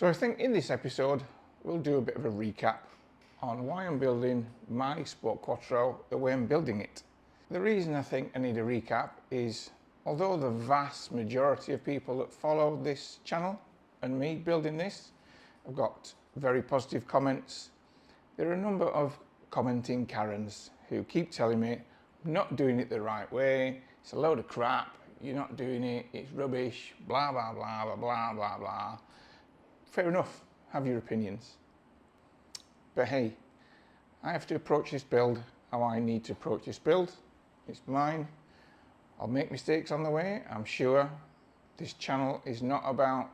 So I think in this episode we'll do a bit of a recap on why I'm building my Sport Quattro the way I'm building it. The reason I think I need a recap is, although the vast majority of people that follow this channel and me building this have got very positive comments, there are a number of commenting Karens who keep telling me I'm not doing it the right way, it's a load of crap, you're not doing it, it's rubbish, blah blah blah blah blah blah blah. Fair enough, have your opinions. But hey, I have to approach this build how I need to approach this build. It's mine. I'll make mistakes on the way, I'm sure. This channel is not about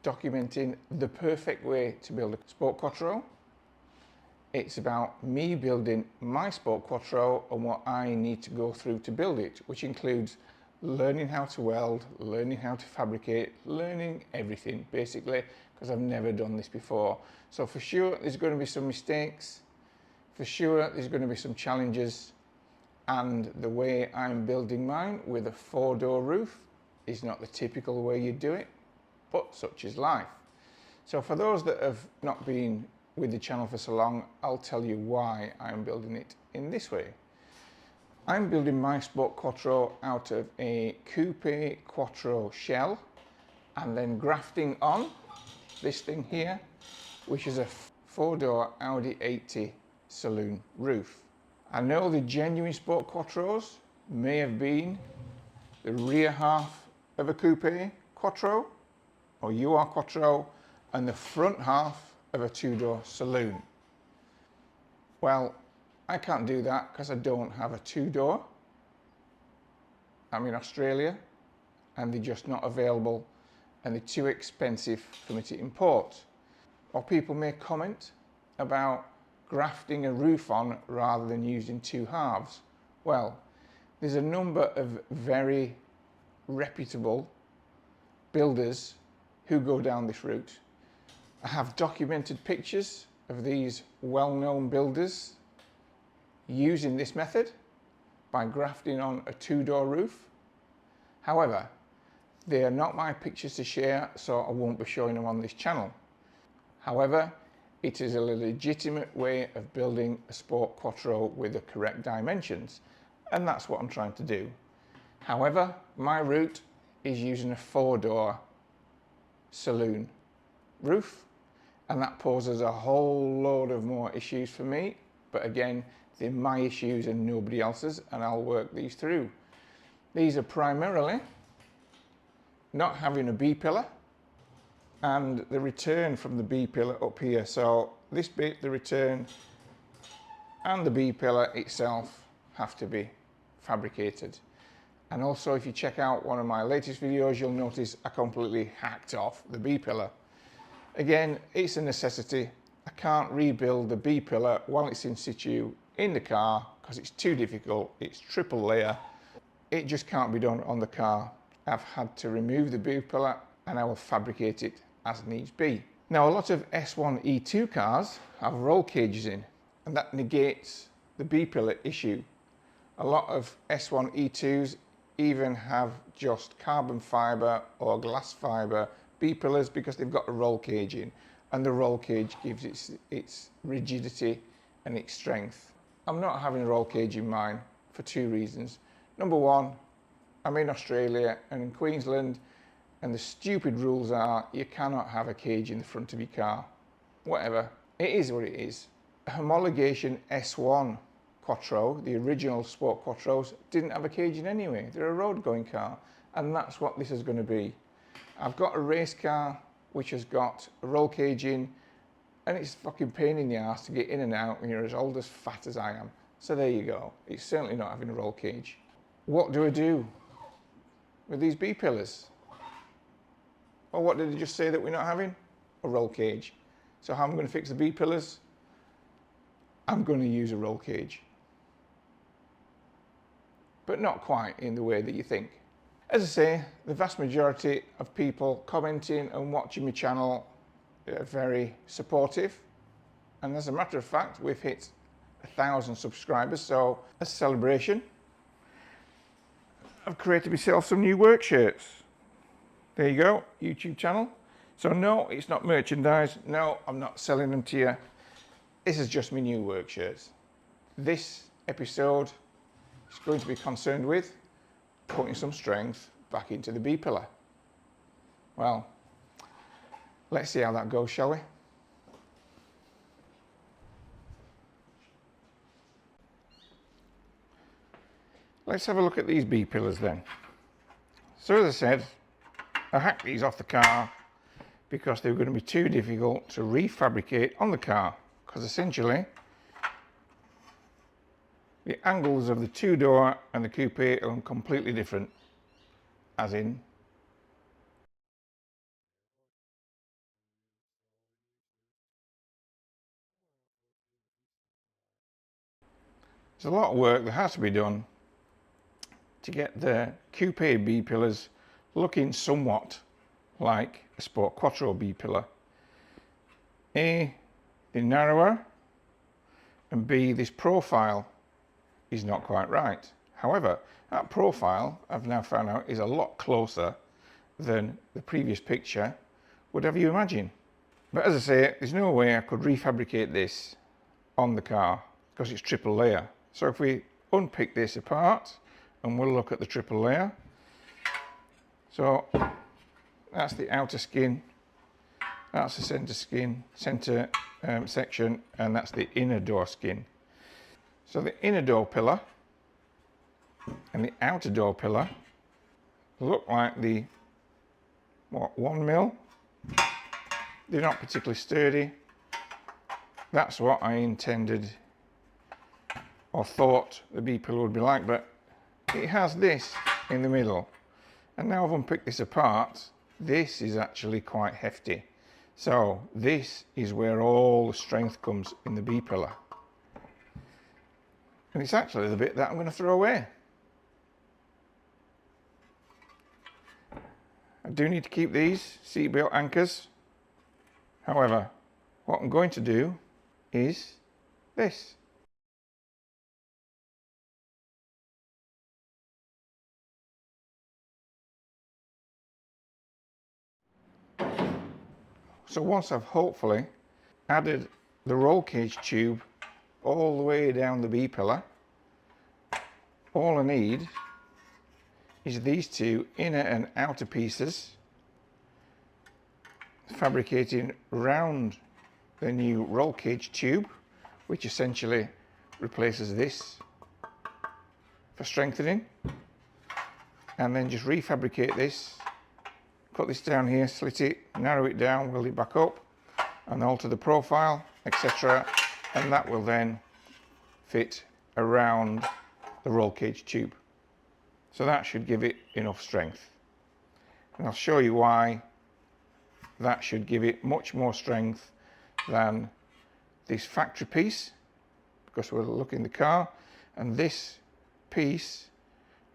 documenting the perfect way to build a Sport Quattro. It's about me building my Sport Quattro and what I need to go through to build it, which includes learning how to weld, learning how to fabricate, learning everything basically, because I've never done this before. So for sure there's going to be some mistakes, for sure there's going to be some challenges, and the way I'm building mine with a 4-door roof is not the typical way you do it, but such is life. So for those that have not been with the channel for so long, I'll tell you why I'm building it in this way. I'm building my Sport Quattro out of a Coupe Quattro shell and then grafting on this thing here, which is a 4-door Audi 80 saloon roof. I know the genuine Sport Quattros may have been the rear half of a Coupe Quattro or yaaaaaaaawn Quattro and the front half of a 2-door saloon. Well, I can't do that because I don't have a 2-door. I'm in Australia and they're just not available and they're too expensive for me to import. Or people may comment about grafting a roof on rather than using 2 halves. Well, there's a number of very reputable builders who go down this route. I have documented pictures of these well-known builders using this method by grafting on a 2-door roof. However, they are not my pictures to share, so I won't be showing them on this channel. However, it is a legitimate way of building a Sport Quattro with the correct dimensions, and that's what I'm trying to do. However, my route is using a 4-door saloon roof, and that poses a whole load of more issues for me, but again, they're my issues and nobody else's, and I'll work these through. These are primarily not having a B-pillar and the return from the B-pillar up here. So this bit, the return and the B-pillar itself have to be fabricated. And also if you check out one of my latest videos, you'll notice I completely hacked off the B-pillar. Again, it's a necessity. I can't rebuild the B-pillar while it's in situ in the car because it's too difficult. It's triple layer. It just can't be done on the car. I've had to remove the B-pillar and I will fabricate it as needs be. Now, a lot of S1 E2 cars have roll cages in, and that negates the B-pillar issue. A lot of S1 E2s even have just carbon fiber or glass fiber B-pillars because they've got a roll cage in, and the roll cage gives its rigidity and its strength. I'm not having a roll cage in mine for 2 reasons. Number one, I'm in Australia and in Queensland, and the stupid rules are you cannot have a cage in the front of your car. Whatever, it is what it is. A homologation S1 Quattro, the original Sport Quattros, didn't have a cage in anyway. They're a road going car, and that's what this is going to be. I've got a race car which has got a roll cage in, and it's a fucking pain in the ass to get in and out when you're as old as fat as I am. So there you go. It's certainly not having a roll cage. What do I do with these B-pillars? Well, what did they just say that we're not having? A roll cage. So how am I going to fix the B-pillars? I'm going to use a roll cage. But not quite in the way that you think. As I say, the vast majority of people commenting and watching my channel are very supportive, and as a matter of fact we've hit 1,000 subscribers, so as a celebration I've created myself some new work shirts. There you go, YouTube channel. So no, it's not merchandise. No, I'm not selling them to you. This is just my new work shirts. This episode is going to be concerned with putting some strength back into the B-pillar. Well, let's see how that goes, shall we? Let's have a look at these B-pillars then. So as I said, I hacked these off the car because they were going to be too difficult to refabricate on the car, because essentially the angles of the two-door and the coupe are completely different, as in there's a lot of work that has to be done to get the coupe B-pillars looking somewhat like a Sport Quattro B-pillar. A, they're narrower, and B, this profile is not quite right. However, that profile I've now found out is a lot closer than the previous picture would have you imagine. But as I say, there's no way I could refabricate this on the car because it's triple layer. So if we unpick this apart and we'll look at the triple layer. So that's the outer skin, that's the center skin, center section, and that's the inner door skin. So the inner door pillar and the outer door pillar look like the 1 mil. They're not particularly sturdy. That's what I intended or thought the B-pillar would be like, but it has this in the middle. And now I've unpicked this apart, this is actually quite hefty. So this is where all the strength comes in the B-pillar. And it's actually the bit that I'm going to throw away. I do need to keep these seatbelt anchors. However, what I'm going to do is this. So once I've hopefully added the roll cage tube all the way down the B-pillar, all I need is these two inner and outer pieces fabricating round the new roll cage tube, which essentially replaces this for strengthening, and then just refabricate this, put this down here, slit it, narrow it down, weld it back up and alter the profile, etc., and that will then fit around the roll cage tube. So that should give it enough strength, and I'll show you why that should give it much more strength than this factory piece, because we're looking at the car, and this piece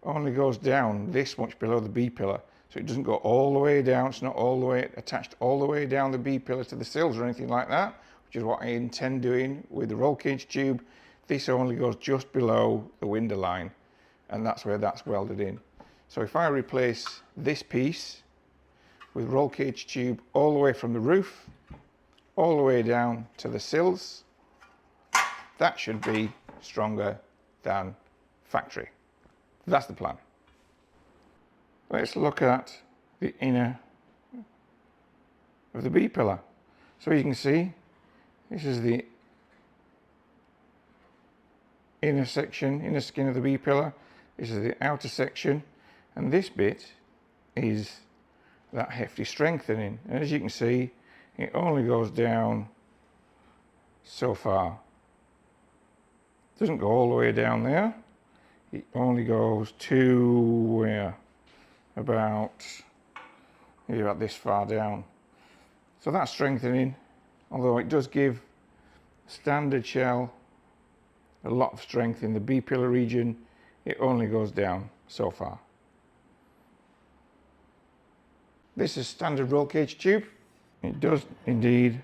only goes down this much below the B-pillar, so it doesn't go all the way down. It's not all the way attached all the way down the B-pillar to the sills or anything like that, which is what I intend doing with the roll cage tube. This only goes just below the window line, and that's where that's welded in. So if I replace this piece with roll cage tube all the way from the roof all the way down to the sills, that should be stronger than factory. That's the plan. Let's look at the inner of the B-pillar. So you can see this is the inner section, inner skin of the B-pillar. This is the outer section, and this bit is that hefty strengthening. And as you can see, it only goes down so far. It doesn't go all the way down there. It only goes to where? About maybe about this far down. So that's strengthening, although it does give standard shell a lot of strength in the B-pillar region. It only goes down so far. This is standard roll cage tube. It does indeed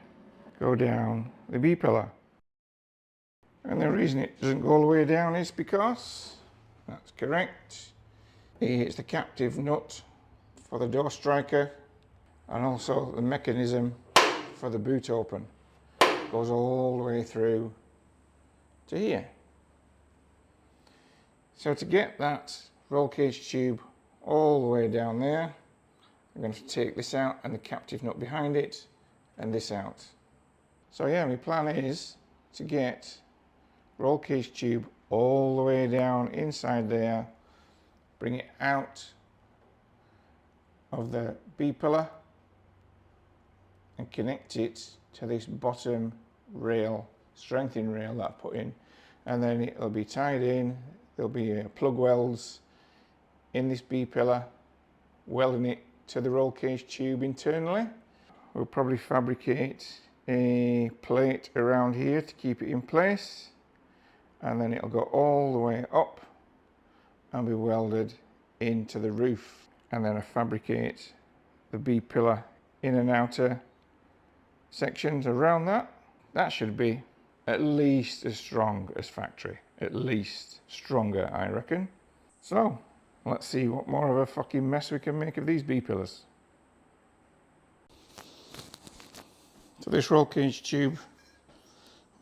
go down the B-pillar. And the reason it doesn't go all the way down is because, that's correct, it's the captive nut for the door striker. and also the mechanism for the boot open goes all the way through to here. So to get that roll cage tube all the way down there, I'm going to take this out and the captive nut behind it and this out. So yeah, my plan is to get roll cage tube all the way down inside there, bring it out of the B-pillar and connect it to this bottom rail, strengthening rail that I put in, and then it'll be tied in. There'll be plug welds in this B-pillar, welding it to the roll cage tube internally. We'll probably fabricate a plate around here to keep it in place, and then it'll go all the way up and be welded into the roof, and then I fabricate the B-pillar in and outer sections around that. That should be at least as strong as factory, at least stronger, I reckon. So let's see what more of a fucking mess we can make of these B-pillars. So this roll cage tube,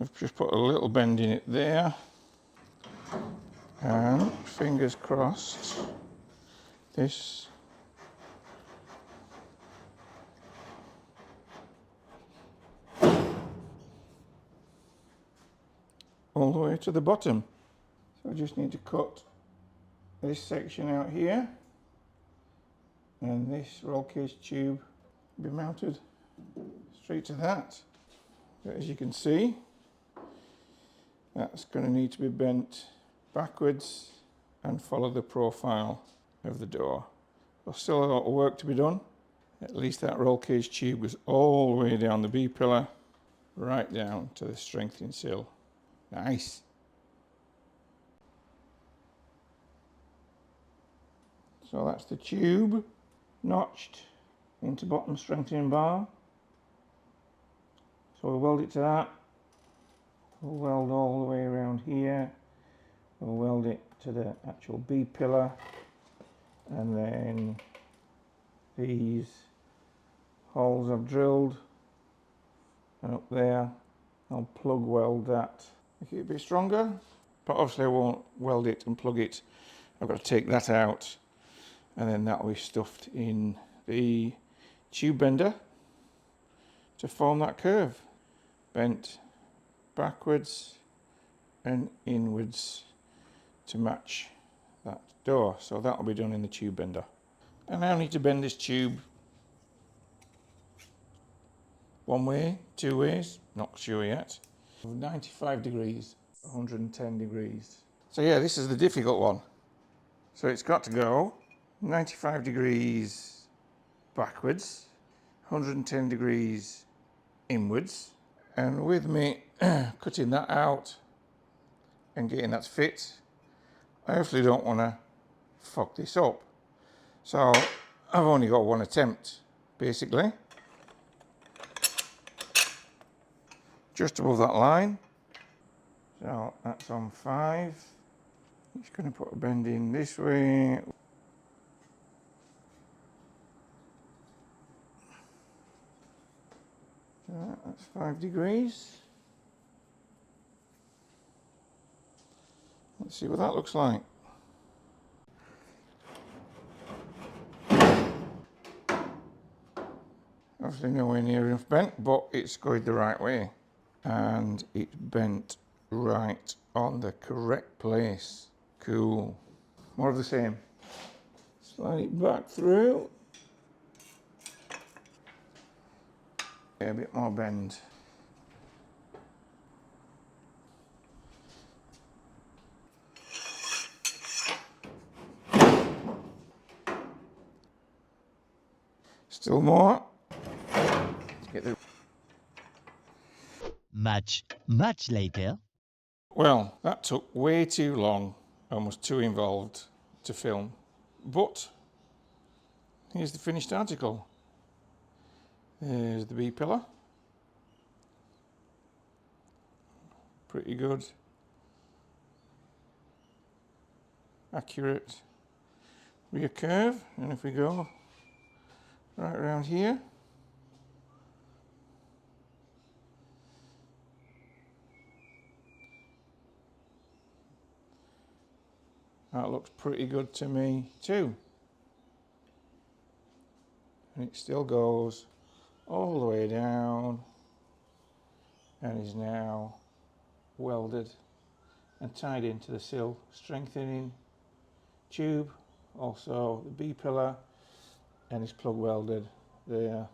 I've just put a little bend in it there, and fingers crossed this all the way to the bottom. So I just need to cut this section out here, and this roll cage tube will be mounted straight to that. But as you can see, that's going to need to be bent backwards and follow the profile of the door. There's still a lot of work to be done. At least that roll cage tube goes all the way down the B-pillar, right down to the strengthening sill. Nice. So that's the tube notched into bottom strengthening bar. So we'll weld it to that. We'll weld all the way around here. We'll weld it to the actual B-pillar, and then these holes I've drilled, and up there I'll plug weld that, make it a bit stronger, but obviously I won't weld it and plug it. I've got to take that out, and then that will be stuffed in the tube bender to form that curve, bent backwards and inwards to match that door. So that will be done in the tube bender. And I need to bend this tube one way, two ways, not sure yet. 95 degrees, 110 degrees. So yeah, this is the difficult one. So it's got to go 95 degrees backwards, 110 degrees inwards. And with me cutting that out and getting that fit, I obviously don't want to fuck this up. So I've only got one attempt, basically. Just above that line. So that's on 5. Just going to put a bend in this way. So that's 5 degrees. Let's see what that looks like. Obviously nowhere near enough bent, but it's going the right way. And it bent right on the correct place. Cool. More of the same. Slide it back through. Yeah, a bit more bend. Still more. Get the... Much later. Well, that took way too long and was too involved to film. But here's the finished article. There's the B-pillar. Pretty good. Accurate rear curve. And if we go right around here, That looks pretty good to me too. And it still goes all the way down and is now welded and tied into the sill strengthening tube, also the B pillar, and it's plug welded there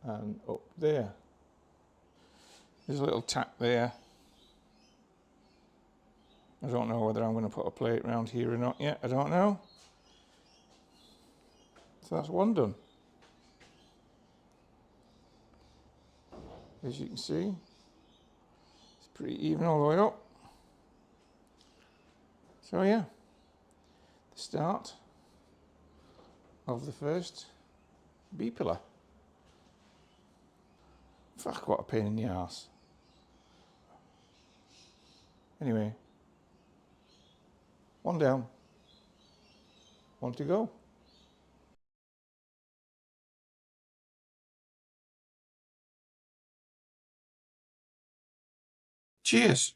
and up there. There's a little tap there. I don't know whether I'm going to put a plate around here or not yet, I don't know. So that's one done. As you can see, it's pretty even all the way up. So yeah, the start of the first B pillar. Fuck, what a pain in the arse. Anyway, one down, one to go. Cheers.